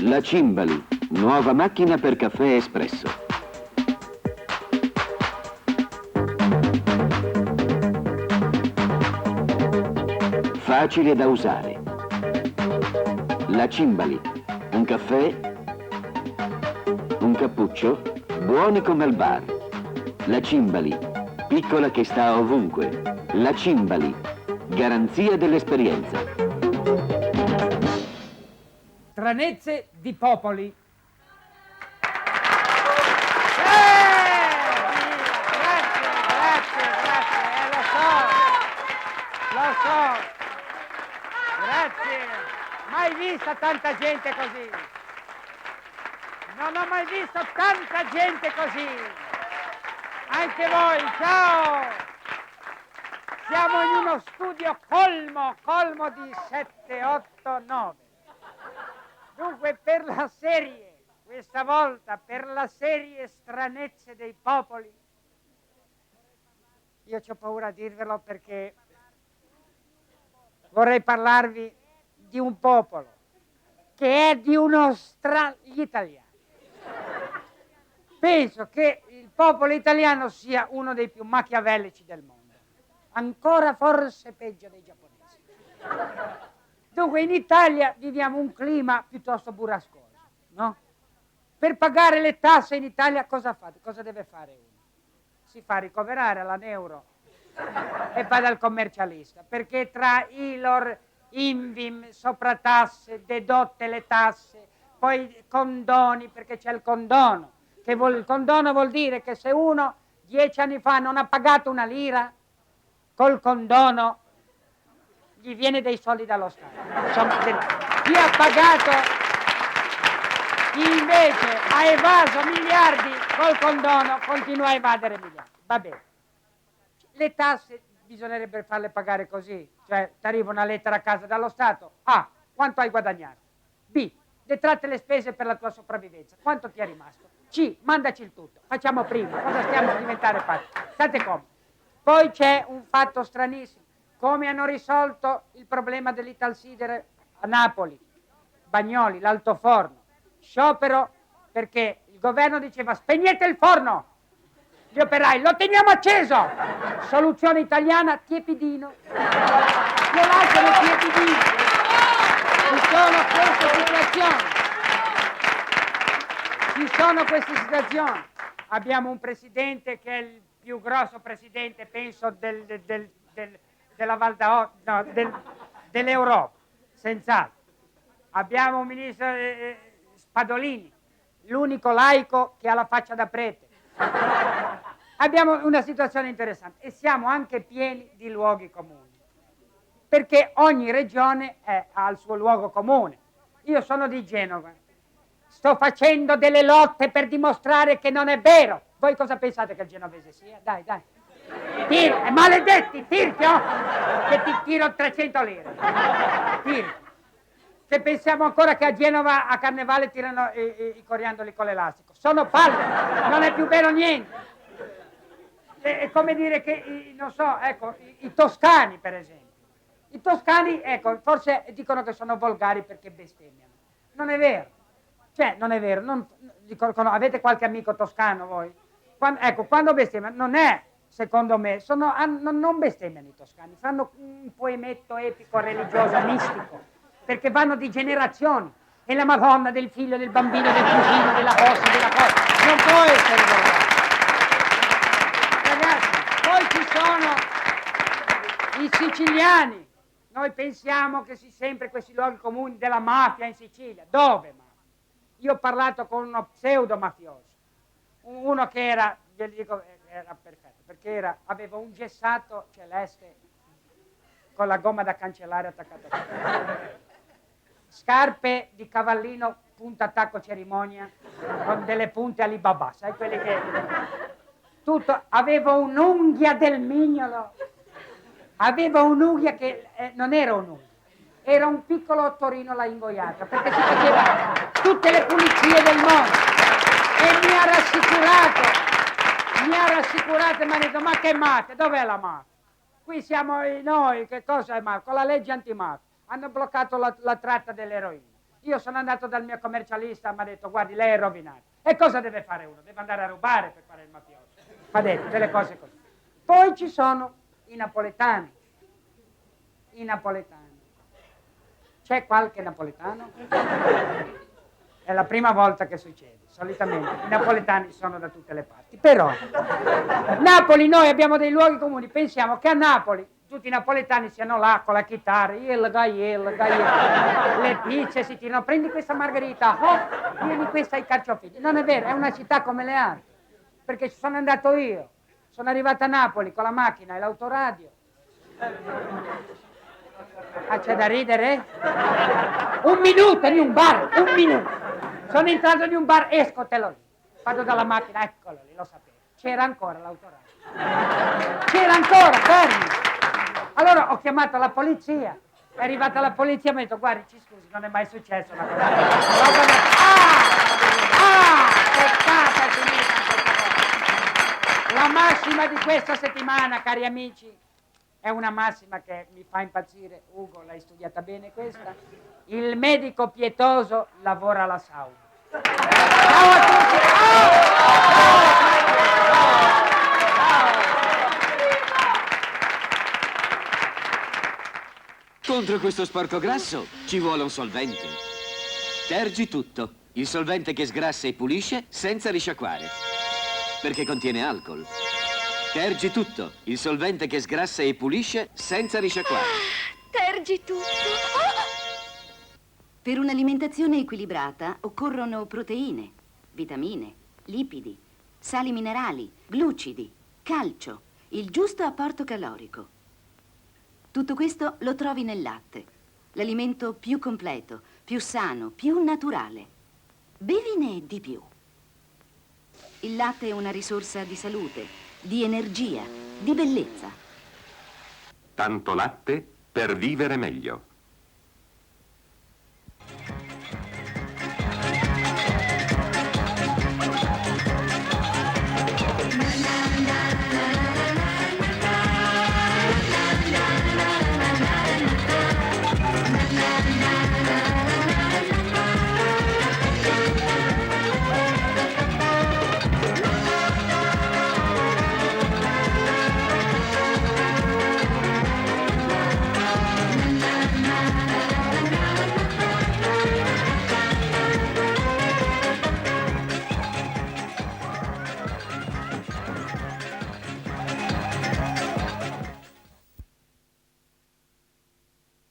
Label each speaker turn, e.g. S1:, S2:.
S1: La Cimbali, nuova macchina per caffè espresso. Facile da usare. La Cimbali, un caffè, un cappuccio, buoni come al bar. La Cimbali, piccola che sta ovunque. La Cimbali, garanzia dell'esperienza.
S2: Stranezze di popoli. Grazie, lo so, grazie. Mai vista tanta gente così. Non ho mai visto tanta gente così. Anche voi, ciao. Siamo in uno studio colmo di 7, 8, 9. Dunque, per la serie, questa volta, per la serie Stranezze dei popoli, io c'ho paura a dirvelo perché vorrei parlarvi di un popolo che è di gli italiani. Penso che il popolo italiano sia uno dei più machiavellici del mondo. Ancora forse peggio dei giapponesi. Dunque in Italia viviamo un clima piuttosto burrascoso, no? Per pagare le tasse in Italia cosa fate? Cosa deve fare uno? Si fa ricoverare alla Neuro e va dal commercialista, perché tra ILOR, INVIM, sopratasse, dedotte le tasse, poi condoni, perché c'è il condono. Il condono vuol dire che se uno 10 anni fa non ha pagato una lira, col condono gli viene dei soldi dallo Stato. Insomma, chi ha pagato, chi invece ha evaso miliardi col condono continua a evadere miliardi. Va bene. Le tasse bisognerebbe farle pagare così, cioè ti arriva una lettera a casa dallo Stato. A, quanto hai guadagnato? B, detratte le spese per la tua sopravvivenza. Quanto ti è rimasto? C, mandaci il tutto. Facciamo prima, cosa stiamo a diventare pazzi? State comodi. Poi c'è un fatto stranissimo. Come hanno risolto il problema dell'Italsidere a Napoli? Bagnoli, l'altoforno. Sciopero perché il governo diceva spegnete il forno. Gli operai, lo teniamo acceso. Soluzione italiana, tiepidino. Lo lasciano tiepidino. Ci sono queste situazioni. Abbiamo un presidente che è il più grosso presidente, penso, della Val d'Aosta, no, dell'Europa, senz'altro. Abbiamo un ministro Spadolini, l'unico laico che ha la faccia da prete. Abbiamo una situazione interessante e siamo anche pieni di luoghi comuni, perché ogni regione ha il suo luogo comune. Io sono di Genova, sto facendo delle lotte per dimostrare che non è vero. Voi cosa pensate che il genovese sia? Dai. Maledetti, Tirchio, che ti tiro 300 lire. Tirchio. Se pensiamo ancora che a Genova a Carnevale tirano i coriandoli con l'elastico. Sono palle, non è più vero niente. È come dire che, non so, ecco, i toscani per esempio. I toscani, ecco, forse dicono che sono volgari perché bestemmiano. Non è vero. Cioè, non è vero. Avete qualche amico toscano voi? Quando bestemmiano, non è, secondo me, non bestemmiano i toscani, fanno un poemetto epico, religioso, mistico, perché vanno di generazioni. E la Madonna del figlio, del bambino, del cugino, della cosa, della cosa. Non può essere volgare. Ragazzi, poi ci sono i siciliani. Noi pensiamo che si sempre questi luoghi comuni della mafia in Sicilia. Dove mafia? Io ho parlato con uno pseudo mafioso, uno che era, ve dico, era perfetto, perché aveva un gessato celeste con la gomma da cancellare attaccata a te. Scarpe di cavallino punta tacco cerimonia con delle punte Alibaba, sai quelli che... Tutto, aveva un'unghia del mignolo, aveva un'unghia che non era un'unghia, era un piccolo Torino là ingoiato, perché si faceva tutte le pulizie del mondo e mi ha rassicurato e mi ha detto ma che mafia, dov'è la mafia? Qui siamo noi, che cosa è mafia? Con la legge antimafia hanno bloccato la tratta dell'eroina. Io sono andato dal mio commercialista, mi ha detto, guardi, lei è rovinato. E cosa deve fare uno? Deve andare a rubare per fare il mafioso. Mi ha detto delle cose così. Poi ci sono i napoletani. I napoletani. C'è qualche napoletano? È la prima volta che succede. Solitamente i napoletani sono da tutte le parti. Però, Napoli, noi abbiamo dei luoghi comuni. Pensiamo che a Napoli tutti i napoletani siano là con la chitarra, le pizze si tirano, prendi questa margherita, oh, vieni questa ai carciofini. Non è vero, è una città come le altre, perché ci sono andato io, sono arrivato a Napoli con la macchina e l'autoradio. Ah, c'è da ridere? Un minuto in un bar, un minuto. Sono entrato in un bar, esco, te lo dico. Vado dalla macchina, eccolo lì, lo sapevo. C'era ancora l'autoradio. C'era ancora, fermi. Allora ho chiamato la polizia, è arrivata la polizia e mi ha detto, guardi, ci scusi, non è mai successo una cosa. Peccato, è finita questa cosa. La massima di questa settimana, cari amici, è una massima che mi fa impazzire. Ugo, l'hai studiata bene questa? Il medico pietoso lavora alla sauna. Ciao a tutti!
S1: Contro questo sporco grasso ci vuole un solvente. Tergi tutto, il solvente che sgrassa e pulisce senza risciacquare, perché contiene alcol. Tergi tutto, il solvente che sgrassa e pulisce senza risciacquare.
S3: Tergi tutto. Per un'alimentazione equilibrata occorrono proteine, vitamine, lipidi, sali minerali, glucidi, calcio, il giusto apporto calorico. Tutto questo lo trovi nel latte, l'alimento più completo, più sano, più naturale. Bevine di più. Il latte è una risorsa di salute, di energia, di bellezza.
S4: Tanto latte per vivere meglio.